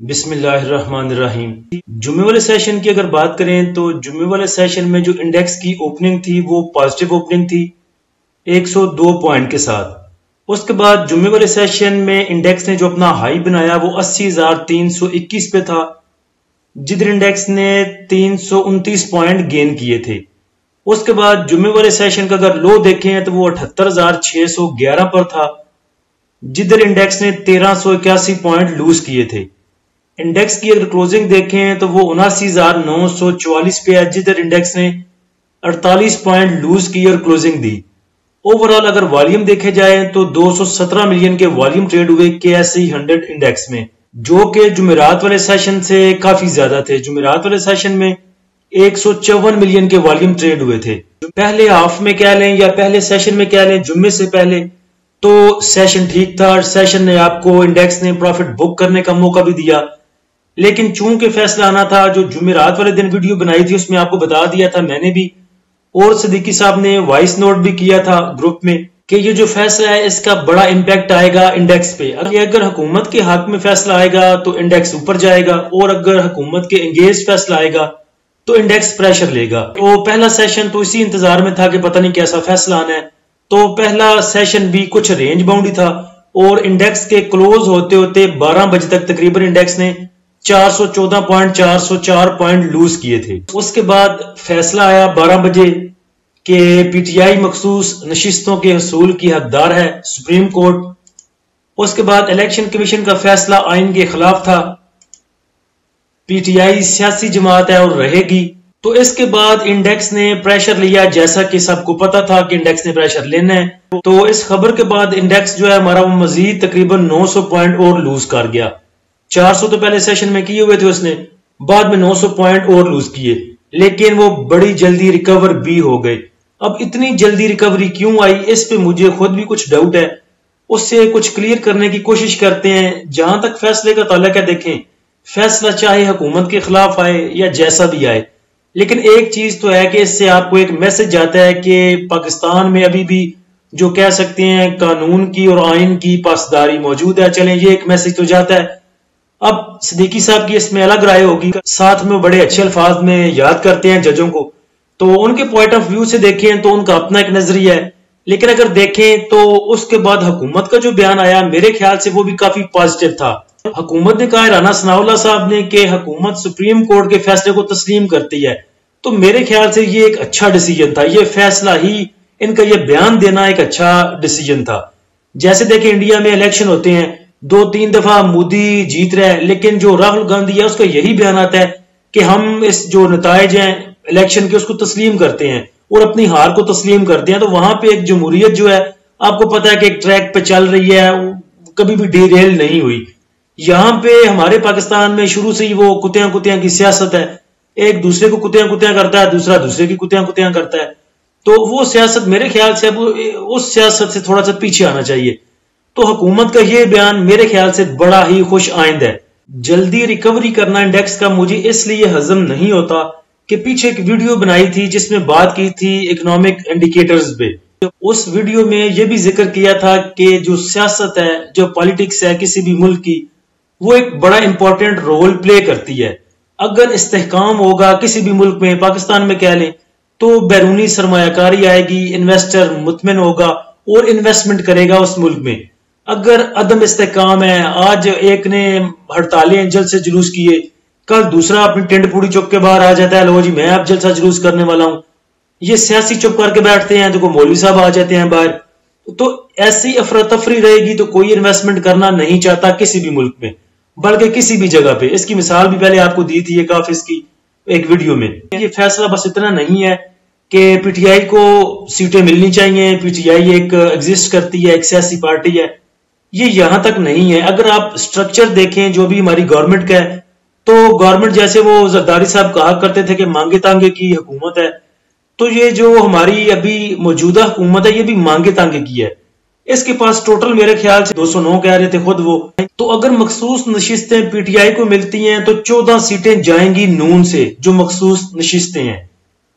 بسم اللہ الرحمن الرحیم۔ جمعے والے سیشن کی اگر بات کریں تو جمعے والے سیشن میں جو انڈیکس کی اوپننگ تھی وہ پازیٹیو اوپننگ تھی 102 پوائنٹ کے ساتھ۔ اس کے بعد جمعے والے سیشن میں انڈیکس نے جو اپنا ہائی بنایا وہ 80,321 پہ تھا، جدھر انڈیکس نے 329 پوائنٹ گین کیے تھے۔ اس کے بعد جمعے والے سیشن کا اگر لو دیکھیں تو وہ 78,611 پر تھا، جدھر انڈیکس نے 1381 پوائنٹ لوز کیے تھے۔ انڈیکس کی اگر کلوزنگ دیکھیں تو وہ 79,944 پہ ہے، جدھر انڈیکس نے 48 پوائنٹ لوز کی اور کلوزنگ دی۔ اوورال اگر والیوم دیکھے جائیں تو 217 ملین کے والیوم ٹریڈ ہوئے KSE 100 انڈیکس میں، جو کہ جمعرات والے سیشن سے کافی زیادہ تھے۔ جمعرات والے سیشن میں 154 ملین کے والیوم ٹریڈ ہوئے تھے۔ پہلے ہاف میں کہہ لیں یا پہلے سیشن میں کہہ لیں، جمعے سے پہلے تو سیشن ٹھیک تھا، سیشن نے آپ کو انڈیکس نے پروفٹ بک کرنے کا موقع بھی دیا، لیکن چونکہ فیصلہ آنا تھا، جو جمعرات والے دن ویڈیو بنائی تھی اس میں آپ کو بتا دیا تھا میں نے بھی، اور صدیقی صاحب نے وائس نوٹ بھی کیا تھا گروپ میں، کہ یہ جو فیصلہ ہے اس کا بڑا امپیکٹ آئے گا انڈیکس پہ۔ اگر حکومت کے حق میں فیصلہ آئے گا تو انڈیکس اوپر جائے گا، اور اگر حکومت کے انگیز فیصلہ آئے گا تو انڈیکس پریشر لے گا۔ تو پہلا سیشن تو اسی انتظار میں تھا کہ پتہ نہیں کیسا فیصلہ آنا ہے، تو پہلا سیشن بھی کچھ رینج باؤنڈ ہی تھا، اور انڈیکس کے کلوز ہوتے ہوتے 12 بجے تک تقریباً انڈیکس نے 414 پوائنٹ لوز کیے تھے۔ اس کے بعد فیصلہ آیا 12 بجے کہ پی ٹی آئی مخصوص نشستوں کے حصول کی حقدار ہے سپریم کورٹ۔ اس کے بعد الیکشن کمیشن کا فیصلہ آئین کے خلاف تھا، پی ٹی آئی سیاسی جماعت ہے اور رہے گی۔ تو اس کے بعد انڈیکس نے پریشر لیا، جیسا کہ سب کو پتا تھا کہ انڈیکس نے پریشر لینا ہے۔ تو اس خبر کے بعد انڈیکس جو ہے ہمارا وہ مزید تقریباً 900 پوائنٹ اور لوز کر گیا۔ 400 تو پہلے سیشن میں کیے ہوئے تھے اس نے، بعد میں 900 پوائنٹ اور لوز کیے، لیکن وہ بڑی جلدی ریکور بھی ہو گئے۔ اب اتنی جلدی ریکوری کیوں آئی، اس پہ مجھے خود بھی کچھ ڈاؤٹ ہے، اس سے کچھ کلیئر کرنے کی کوشش کرتے ہیں۔ جہاں تک فیصلے کا تعلق ہے، دیکھیں فیصلہ چاہے حکومت کے خلاف آئے یا جیسا بھی آئے، لیکن ایک چیز تو ہے کہ اس سے آپ کو ایک میسج جاتا ہے کہ پاکستان میں ابھی بھی جو کہہ سکتے ہیں قانون کی اور آئین کی پاسداری موجود ہے۔ چلیں یہ ایک میسج تو جاتا ہے۔ اب صدیقی صاحب کی اس میں الگ رائے ہوگی، ساتھ میں بڑے اچھے الفاظ میں یاد کرتے ہیں ججوں کو، تو ان کے پوائنٹ آف ویو سے دیکھیں تو ان کا اپنا ایک نظریہ ہے، لیکن اگر دیکھیں تو اس کے بعد حکومت کا جو بیان آیا میرے خیال سے وہ بھی کافی پازیٹیو تھا۔ حکومت نے کہا، رانا ثناء اللہ صاحب نے، کہ حکومت سپریم کورٹ کے فیصلے کو تسلیم کرتی ہے، تو میرے خیال سے یہ ایک اچھا ڈیسیجن تھا، یہ فیصلہ ہی ان کا یہ بیان دینا ایک اچھا ڈیسیجن تھا۔ جیسے دیکھیں انڈیا میں الیکشن ہوتے ہیں، 2-3 دفعہ مودی جیت رہے ہیں، لیکن جو راہل گاندھی ہے اس کا یہی بیان آتا ہے کہ ہم اس جو نتائج ہیں الیکشن کے اس کو تسلیم کرتے ہیں اور اپنی ہار کو تسلیم کرتے ہیں۔ تو وہاں پہ ایک جمہوریت جو ہے آپ کو پتا ہے کہ ایک ٹریک پہ چل رہی ہے، کبھی بھی ڈی ریل نہیں ہوئی۔ یہاں پہ ہمارے پاکستان میں شروع سے ہی وہ کتیاں کتیاں کی سیاست ہے، ایک دوسرے کو کتیاں کتیاں کرتا ہے، دوسرا دوسرے کی کتیاں کتیاں کرتا ہے۔ تو وہ سیاست میرے خیال سے اب اس سیاست سے تھوڑا سا پیچھے آنا چاہیے۔ تو حکومت کا یہ بیان میرے خیال سے بڑا ہی خوش آئند ہے۔ جلدی ریکوری کرنا انڈیکس کا مجھے اس لیے ہضم نہیں ہوتا کہ پیچھے ایک ویڈیو بنائی تھی جس میں بات کی تھی اکنامک انڈیکیٹرز پہ۔ اس ویڈیو میں یہ بھی ذکر کیا تھا کہ جو سیاست ہے، جو پالیٹکس ہے کسی بھی ملک کی، وہ ایک بڑا امپورٹنٹ رول پلے کرتی ہے۔ اگر استحکام ہوگا کسی بھی ملک میں، پاکستان میں کہہ لیں، تو بیرونی سرمایہ کاری آئے گی، انویسٹر مطمئن ہوگا اور انویسٹمنٹ کرے گا اس ملک میں۔ اگر عدم استحکام ہے، آج ایک نے ہڑتالیں جلسے جلوس کیے، کل دوسرا اپنی ٹینڈ پوڑی چپ کے باہر آ جاتا ہے، لو جی میں اب جلسہ جلوس کرنے والا ہوں۔ یہ سیاسی چپ کر کے بیٹھتے ہیں، تو مولوی صاحب آ جاتے ہیں باہر۔ تو ایسی افراتفری رہے گی تو کوئی انویسٹمنٹ کرنا نہیں چاہتا کسی بھی ملک میں، بلکہ کسی بھی جگہ پہ۔ اس کی مثال بھی پہلے آپ کو دی تھی ایک آفس کی ایک ویڈیو میں۔ یہ فیصلہ بس اتنا نہیں ہے کہ پی ٹی آئی کو سیٹیں ملنی چاہیے، پی ٹی آئی ایک ایگزسٹ کرتی ہے، ایک سیاسی پارٹی ہے، یہ یہاں تک نہیں ہے۔ اگر آپ سٹرکچر دیکھیں جو بھی ہماری گورنمنٹ کا ہے، تو گورنمنٹ جیسے وہ زرداری صاحب کہا کرتے تھے کہ مانگے تانگے کی حکومت ہے، تو یہ جو ہماری ابھی موجودہ حکومت ہے یہ بھی مانگے تانگے کی ہے۔ اس کے پاس ٹوٹل میرے خیال سے 209 کہہ رہے تھے خود وہ۔ تو اگر مخصوص نشستیں پی ٹی آئی کو ملتی ہیں تو 14 سیٹیں جائیں گی نون سے، جو مخصوص نشستیں ہیں۔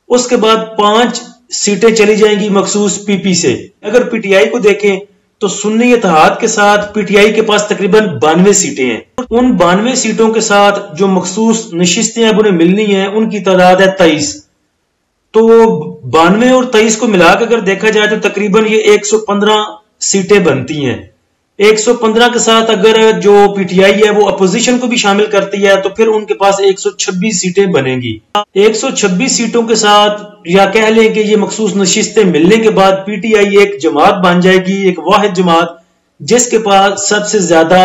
اس کے بعد 5 سیٹیں چلی جائیں گی مخصوص پی پی سے۔ اگر پی ٹی آئی کو دیکھیں تو سنی اتحاد کے ساتھ پی ٹی آئی کے پاس تقریباً 92 سیٹیں ہیں. ان 92 سیٹوں کے ساتھ جو مخصوص نشستیں اب انہیں ملنی ہیں ان کی تعداد ہے 23. تو 92 اور 23 کو ملا کے اگر دیکھا جائے تو تقریباً یہ 115 سیٹیں بنتی ہیں. 115 کے ساتھ اگر جو پی ٹی آئی ہے وہ اپوزیشن کو بھی شامل کرتی ہے تو پھر ان کے پاس 126 سیٹیں بنیں گی. 126 سیٹوں کے ساتھ یا کہہ لیں کہ یہ مخصوص نشستیں ملنے کے بعد پی ٹی آئی ایک جماعت بن جائے گی، ایک واحد جماعت جس کے پاس سب سے زیادہ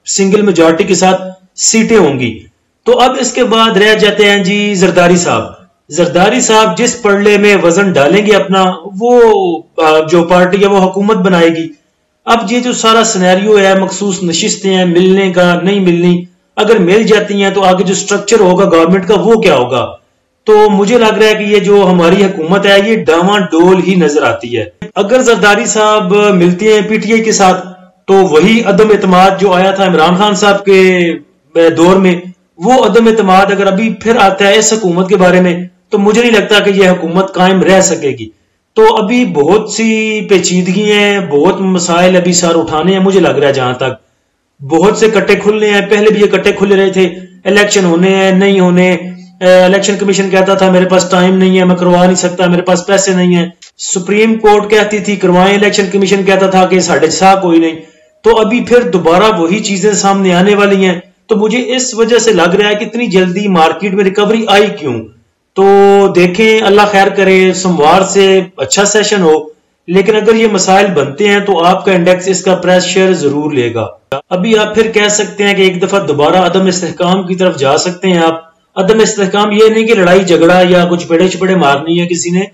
سنگل میجارٹی کے ساتھ سیٹیں ہوں گی. تو اب اس کے بعد رہ جاتے ہیں جی زرداری صاحب. زرداری صاحب جس پڑلے میں وزن ڈالیں گے اپنا، وہ جو پارٹی ہے وہ حکومت بنائے گی. اب یہ جو سارا سینیریو ہے، مخصوص نشستیں ہیں، ملنے کا نہیں ملنی، اگر مل جاتی ہیں تو آگے جو سٹرکچر ہوگا گورنمنٹ کا وہ کیا ہوگا. تو مجھے لگ رہا ہے کہ یہ جو ہماری حکومت ہے یہ ڈاواں ڈول ہی نظر آتی ہے. اگر زرداری صاحب ملتے ہیں پی ٹی آئی کے ساتھ تو وہی عدم اعتماد جو آیا تھا عمران خان صاحب کے دور میں، وہ عدم اعتماد اگر ابھی پھر آتا ہے اس حکومت کے بارے میں تو مجھے نہیں لگتا کہ یہ حکومت قائم رہ سکے گی. تو ابھی بہت سی پیچیدگی ہیں، بہت مسائل ابھی سر اٹھانے ہیں. مجھے لگ رہا ہے جہاں تک بہت سے کٹے کھلنے ہیں، پہلے بھی یہ کٹے کھلے رہے تھے، الیکشن ہونے ہیں نہیں ہونے. الیکشن کمیشن کہتا تھا میرے پاس ٹائم نہیں ہے، میں کروا نہیں سکتا، میرے پاس پیسے نہیں ہیں. سپریم کورٹ کہتی تھی کروائیں، الیکشن کمیشن کہتا تھا کہ ساڑھے سا کوئی نہیں. تو ابھی پھر دوبارہ وہی چیزیں سامنے آنے والی ہیں. تو مجھے اس وجہ سے لگ رہا ہے کہ اتنی جلدی مارکیٹ میں ریکوری آئی کیوں. تو دیکھیں اللہ خیر کرے، سوموار سے اچھا سیشن ہو، لیکن اگر یہ مسائل بنتے ہیں تو آپ کا انڈیکس اس کا پریشر ضرور لے گا. ابھی آپ پھر کہہ سکتے ہیں کہ ایک دفعہ دوبارہ عدم استحکام کی طرف جا سکتے ہیں آپ. عدم استحکام یہ نہیں کہ لڑائی جھگڑا یا کچھ پیڑے چپڑے مارنی ہے کسی نے،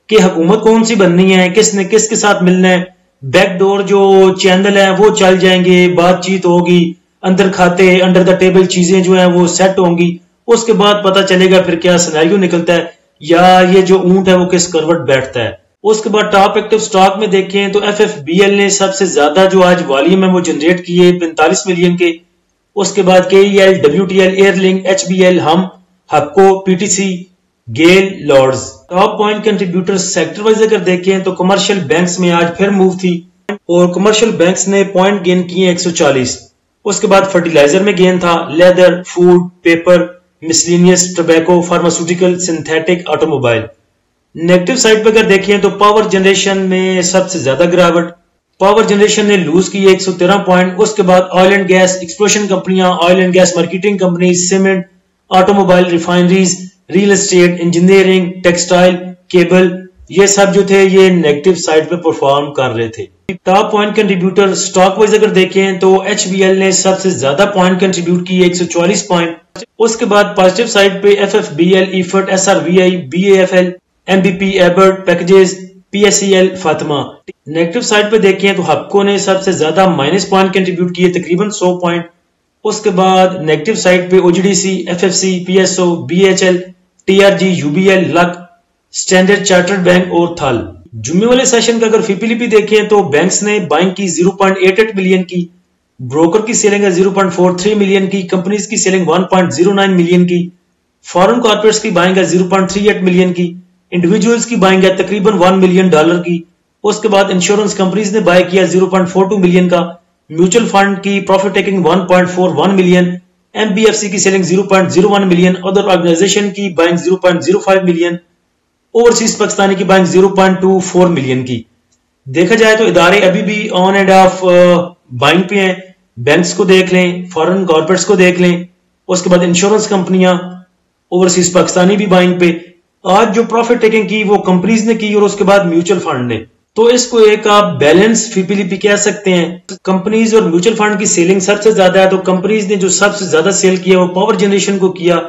کہ حکومت کون سی بننی ہے، کس نے کس کے ساتھ ملنا ہے. بیک ڈور جو چینل ہیں وہ چل جائیں گے، بات چیت ہوگی، اندر کھاتے انڈر دا ٹیبل چیزیں جو ہیں وہ سیٹ ہوں گی. اس کے بعد پتا چلے گا پھر کیا سینیریو نکلتا ہے یا یہ جو اونٹ ہے وہ کس کروٹ بیٹھتا ہے. اس کے بعد ٹاپ ایکٹیو سٹاک میں دیکھیں تو ایف ایف بی ایل نے سب سے زیادہ جو آج والیوم ہے وہ جنریٹ کیے 45 ملین کے. اس کے بعد K E L, W T L, air link, H B L, Hum, Hubco, P T C, گیل، لارڈز. Top point contributor sector wise اگر دیکھیں تو کمرشل بینکس میں آج پھر موو تھی اور کمرشل بینکس نے پوائنٹ گین کیے 140. اس کے بعد فرٹیلائزر میں گین تھا، leather, food, paper, miscellaneous, tobacco, pharmaceutical, synthetic, auto mobile. Negative side پہ اگر دیکھیں تو پاور جنریشن میں سب سے زیادہ گراوٹ. پاور جنریشن نے لوز کی 113 پوائنٹ. اس کے بعد آئل اینڈ گیس ایکسپلوشن کمپنیاں، oil and gas marketing company, cement, automobile, refineries, real estate, engineering, textile, cable, یہ سب جو تھے یہ نیگیٹو سائڈ پہ پرفارم کر رہے تھے. Top point contributor stock wise اگر دیکھیں تو ایچ بی ایل نے سب سے زیادہ پوائنٹ کنٹریبیوٹ کی 144 پوائنٹ. اس کے بعد پازیٹیو سائڈ پہ F F B L, EFERT, S R V I, B A F L, M B P, Abbott packages, P S C L, Fatima. Negative side پہ دیکھیں تو ہپکو نے سب سے زیادہ مائنس پوائنٹ کنٹریبیوٹ کیے تقریباً 100 پوائنٹ. اس کے بعد نیگیٹو سائڈ پہ O G D C, F F C, P S O, B H L, T R G, U B L, لک، اسٹینڈرڈ چارٹرڈ بینک اور تھل. جمعے والے سیشن کا اگر فی پی لی پی دیکھیں تو بینکس نے بائنگ کی 0.88 ملین کی، بروکر کی سیلنگ ہے 0.43 ملین کی، کمپنیز کی سیلنگ 1.09 ملین کی، فارن کارپوریٹس کی بائنگ ہے 0.38 ملین کی، انڈیویجولز کی بائنگ ہے تقریباً $1 ملین کی. اس کے بعد انشورنس کمپنیز نے بائی کیا 0.42 ملین کا، میوچل فنڈ کی profit taking 1.41 million, M B F C کی سیلنگ 0.01 ملین، ادر آرگنائزیشن کی بائنگ 0.05 ملین، اوورسیز پاکستانی کی بائنگ 0.24 ملین کی. دیکھا جائے تو ادارے ابھی بھی آن اینڈ آف بائنگ پہ ہیں. بینکس کو دیکھ لیں، فارن کارپوریٹس کو دیکھ لیں، اس کے بعد انشورنس کمپنیاں، اوورسیز پاکستانی بھی بائنگ پہ. آج جو پروفٹ ٹیکنگ کی وہ کمپنیز نے کی اور اس کے بعد میوچل فنڈ نے. تو اس کو ایک آپ بیلنس فی پی لی پی کہہ سکتے ہیں. کمپنیز اور میوچل فنڈ کی سیلنگ سب سے زیادہ ہے، تو کمپنیز نے جو سب سے زیادہ سیل کیا وہ پاور جنریشن کو کیا،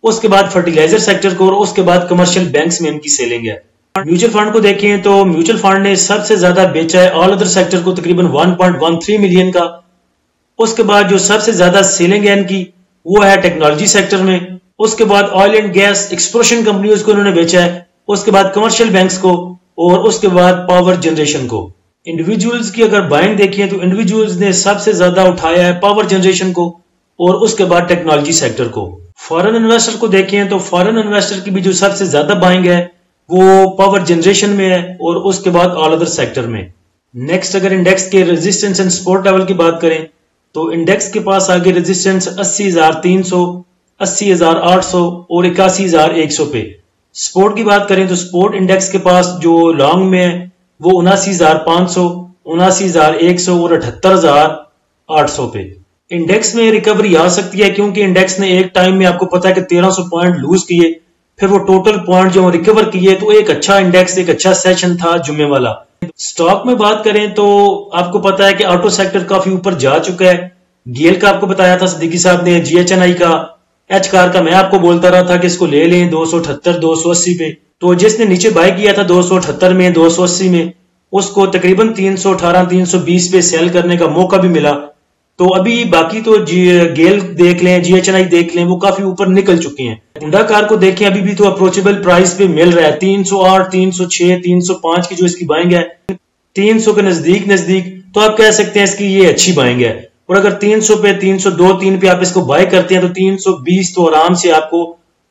اس کے بعد فرٹیلائزر سیکٹر کو، اور اس کے بعد کمرشل بینکس میں ان کی سیلنگ ہے. میوچل فنڈ کو دیکھیں تو میوچل فنڈ نے سب سے زیادہ بیچا ہے آل ادر سیکٹر کو تقریباً 1.13 ملین کا. اس کے بعد جو سب سے زیادہ سیلنگ ہے ان کی وہ ہے ٹیکنالوجی سیکٹر میں. اس کے بعد oil and gas exploration companies کو انہوں نے بیچا ہے، اس کے بعد کمرشل بینکس کو، اور اس کے بعد پاور جنریشن کو. انڈیویجولز کی اگر بائنگ دیکھیں تو انڈیویجولز نے سب سے زیادہ اٹھایا ہے پاور جنریشن کو اور اس کے بعد ٹیکنالوجی سیکٹر کو. فارن انویسٹر کو دیکھیں تو فارن انویسٹر کی بھی جو سب سے زیادہ بائنگ ہے وہ پاور جنریشن میں ہے اور اس کے بعد آل ادر سیکٹر میں. نیکسٹ اگر انڈیکس کے ریزسٹنس اینڈ سپورٹ لیول کی بات کریں تو انڈیکس کے پاس آگے ریزسٹنس 80,300، 80,800 اور 81,100 پہ. سپورٹ کی بات کریں تو سپورٹ انڈیکس کے پاس جو لانگ میں ہے وہ 79,500، 79,100 اور 78,800 پہ. انڈیکس میں ریکوری آ سکتی ہے کیونکہ انڈیکس نے ایک ٹائم میں آپ کو پتا ہے کہ 1300 پوائنٹ لوز کیے، پھر وہ ٹوٹل پوائنٹ جو ریکور کیے، تو ایک اچھا انڈیکس، ایک اچھا سیشن تھا جمعے والا. سٹاک میں بات کریں تو آپ کو پتا ہے کہ آٹو سیکٹر کافی اوپر جا چکا ہے. گیل کا آپ کو بتایا تھا صدیقی صاحب نے، جی ایچ این آئی کا، ایچ کار کا میں آپ کو بولتا رہا تھا کہ اس کو لے لیں 278 280 پہ. تو جس نے نیچے بائی کیا تھا 278 میں 280 میں، اس کو تقریباً 318 320 پہ سیل کرنے کا موقع بھی ملا. تو ابھی باقی تو گیل دیکھ لیں، جی ایچ این آئی دیکھ لیں، وہ کافی اوپر نکل چکے ہیں. ہونڈا کار کو دیکھیں ابھی بھی تو اپروچیبل پرائس پہ مل رہا ہے، 308 306 305 کی جو اس کی بائنگ ہے، 300 کے نزدیک تو آپ کہہ سکتے ہیں اس کی یہ اچھی بائنگ ہے. اور اگر 300 پہ 302 3 پہ آپ اس کو بائی کرتے ہیں تو 320 تو آرام سے آپ کو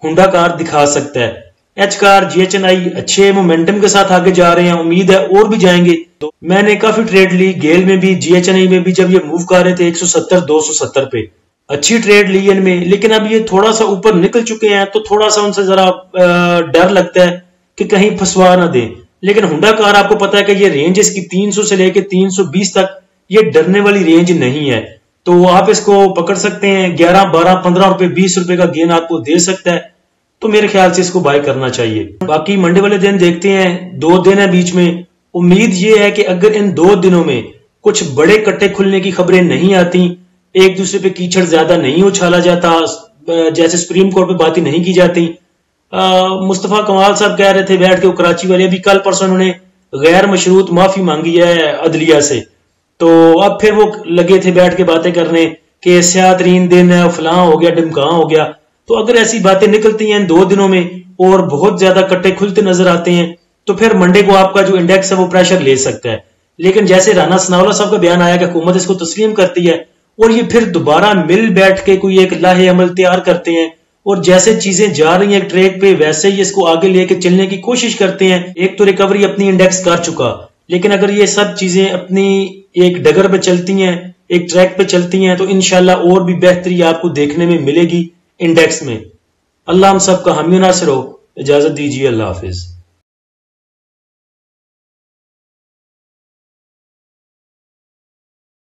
ہونڈا کار دکھا سکتا ہے. H car, G H N I اچھے مومنٹم کے ساتھ آگے جا رہے ہیں، امید ہے اور بھی جائیں گے. تو میں نے کافی ٹریڈ لی، گیل میں بھی، جی ایچ این آئی میں بھی، جب یہ موو کر رہے تھے 170 270 پہ اچھی ٹریڈ لی ان میں. لیکن اب یہ تھوڑا سا اوپر نکل چکے ہیں تو تھوڑا سا ان سے ذرا ڈر لگتا ہے کہ کہیں پھنسوا نہ دیں. لیکن ہونڈا کار آپ کو پتا ہے کہ یہ رینج اس کی 300 سے لے کے 320 تک یہ ڈرنے والی رینج نہیں ہے. تو آپ اس کو پکڑ سکتے ہیں، 11 12 15 روپے 20 روپے کا گین آپ کو دے سکتا ہے. تو میرے خیال سے اس کو بائی کرنا چاہیے. باقی منڈے والے دن دیکھتے ہیں، 2 دن ہے بیچ میں. امید یہ ہے کہ اگر ان 2 دنوں میں کچھ بڑے کٹے کھلنے کی خبریں نہیں آتی، ایک دوسرے پہ کیچڑ زیادہ نہیں اچھالا جاتا، جیسے سپریم کورٹ پہ باتیں نہیں کی جاتی. مصطفیٰ کمال صاحب کہہ رہے تھے بیٹھ کے کراچی والے، ابھی کل پرسوں انہوں نے غیر مشروط معافی مانگی ہے عدلیہ سے. تو اب پھر وہ لگے تھے بیٹھ کے باتیں کرنے کہ سیاہ ترین دن ہے، فلاں ہو گیا، ڈمکاں ہو گیا. تو اگر ایسی باتیں نکلتی ہیں ان 2 دنوں میں اور بہت زیادہ کٹے کھلتے نظر آتے ہیں تو پھر منڈے کو آپ کا جو انڈیکس ہے وہ پریشر لے سکتا ہے. لیکن جیسے رانا ثناءاللہ صاحب کا بیان آیا کہ حکومت اس کو تسلیم کرتی ہے اور یہ پھر دوبارہ مل بیٹھ کے کوئی ایک لاہ عمل تیار کرتے ہیں اور جیسے چیزیں جا رہی ہیں ٹریک پہ ویسے ہی اس کو آگے لے کے چلنے کی کوشش کرتے ہیں. ایک تو ریکوری اپنی انڈیکس کر چکا، لیکن اگر یہ سب چیزیں اپنی ایک ڈگر پہ چلتی ہیں، ایک ٹریک پہ چلتی ہیں، تو انشاءاللہ اور بھی بہتری آپ کو دیکھنے میں ملے گی انڈیکس میں. اللہ ہم سب کا حامی و ناصر ہو. اجازت دیجیے، اللہ حافظ.